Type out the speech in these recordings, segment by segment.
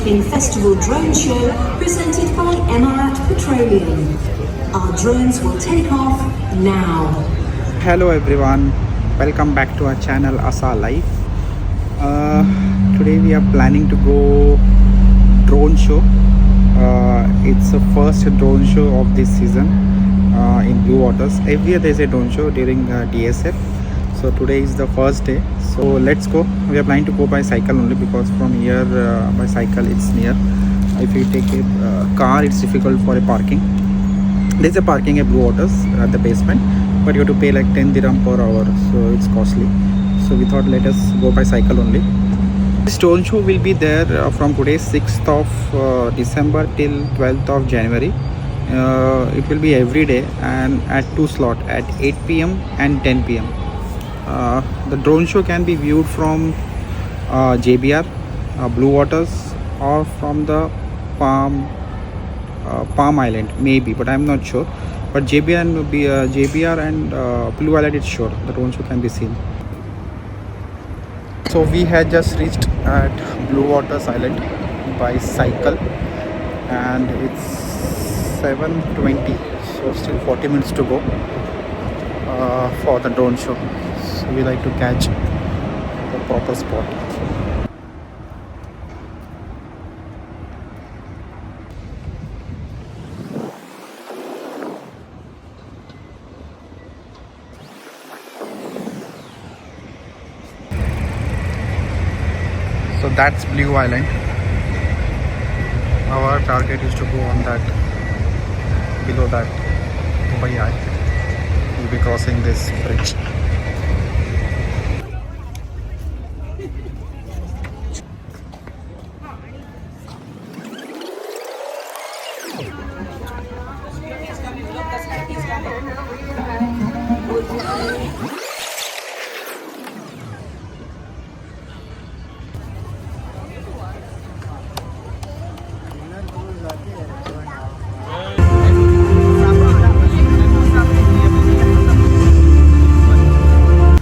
breathtaking festival drone show presented by Emirat Petroleum. Our drones will take off now. Hello everyone, welcome back to our channel Asa Life. Today we are planning to go drone show. It's the first drone show of this season in Blue Waters. Every year there is a drone show during DSF. So today is the first day. So let's go. We are planning to go by cycle only because from here by cycle it's near. If you take a car, it's difficult for a parking. There's a parking at Blue Waters at the basement, but you have to pay like 10 dirham per hour, so it's costly. So we thought let us go by cycle only. This drone show will be there from today 6th of December till 12th of January. It will be every day and at two slots at 8 p.m. and 10 p.m. The drone show can be viewed from JBR, Blue Waters, or from the Palm Island, maybe, but I'm not sure. But JBR and Blue Island, it's sure the drone show can be seen. So we had just reached at Blue Waters Island by cycle, and it's 7:20, so still 40 minutes to go for the drone show. So we like to catch the proper spot. So that's Blue Island. Our target is to go on that, below that Dubai Eye. We'll be crossing this bridge.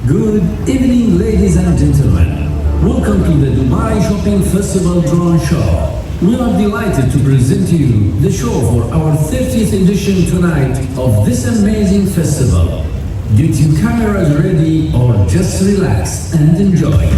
Good evening, ladies and gentlemen. Welcome to the Dubai Shopping Festival Drone Show. We are delighted to present to you the show for our 30th edition tonight of this amazing festival. Get your cameras ready or just relax and enjoy.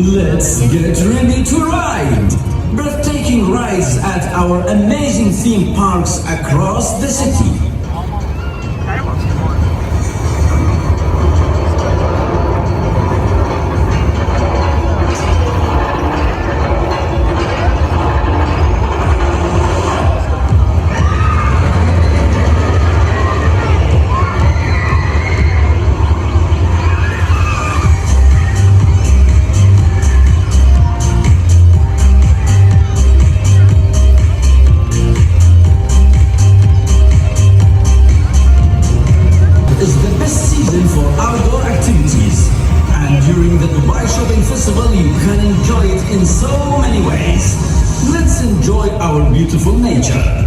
Let's get ready to ride! Breathtaking rides at our amazing theme parks across the city. our beautiful nature.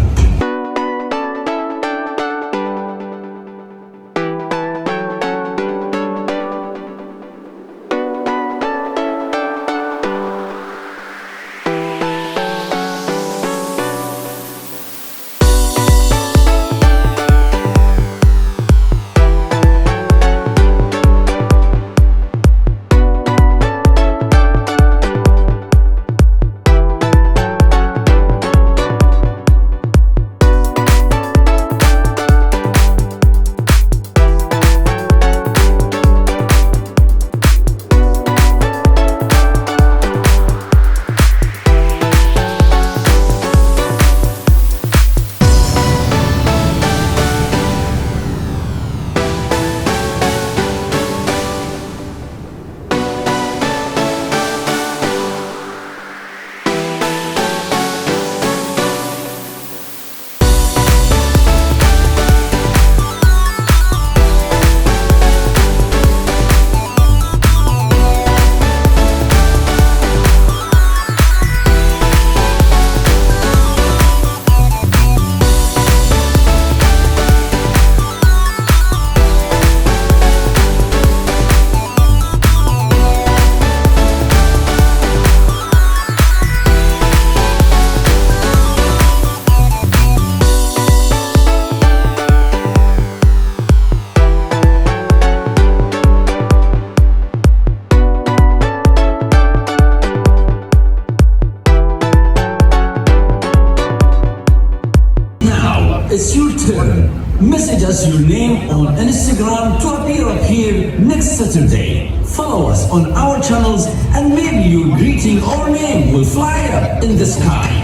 It's your turn. Message us your name on Instagram to appear up here next Saturday. Follow us on our channels and maybe your greeting or name will fly up in the sky.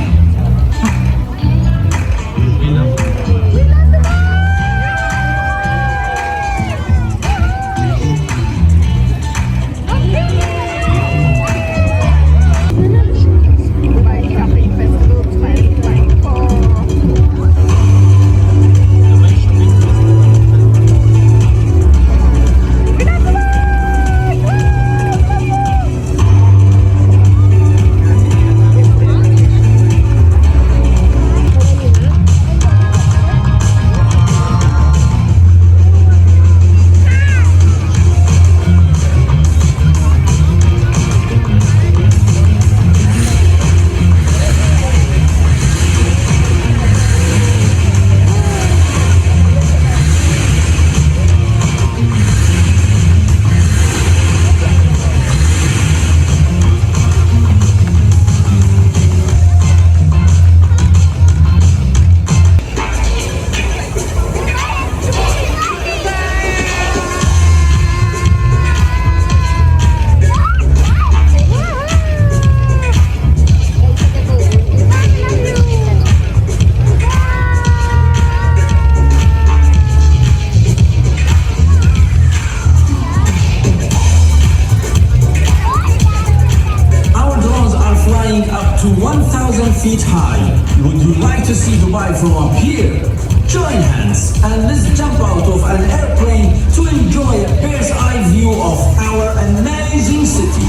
Up to 1,000 feet high. Would you like to see Dubai from up here? Join hands and let's jump out of an airplane to enjoy a bird's eye view of our amazing city.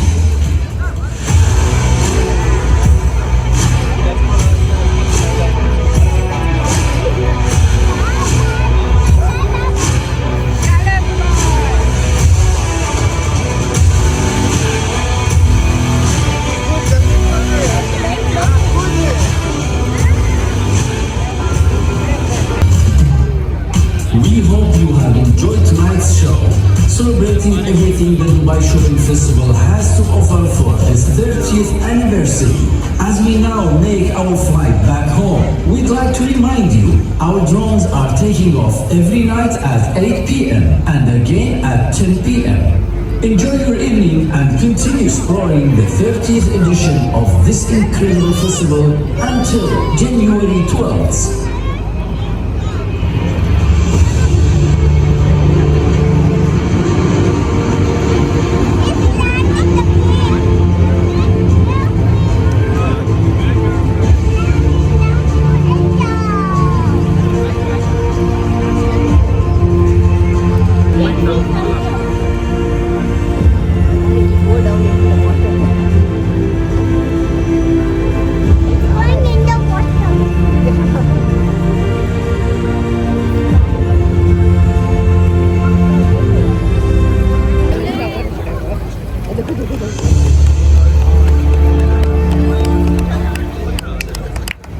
We hope you have enjoyed tonight's show, celebrating everything the Dubai Shopping Festival has to offer for its 30th anniversary. As we now make our flight back home, we'd like to remind you, our drones are taking off every night at 8 p.m. and again at 10 p.m. Enjoy your evening and continue exploring the 30th edition of this incredible festival until January 12th.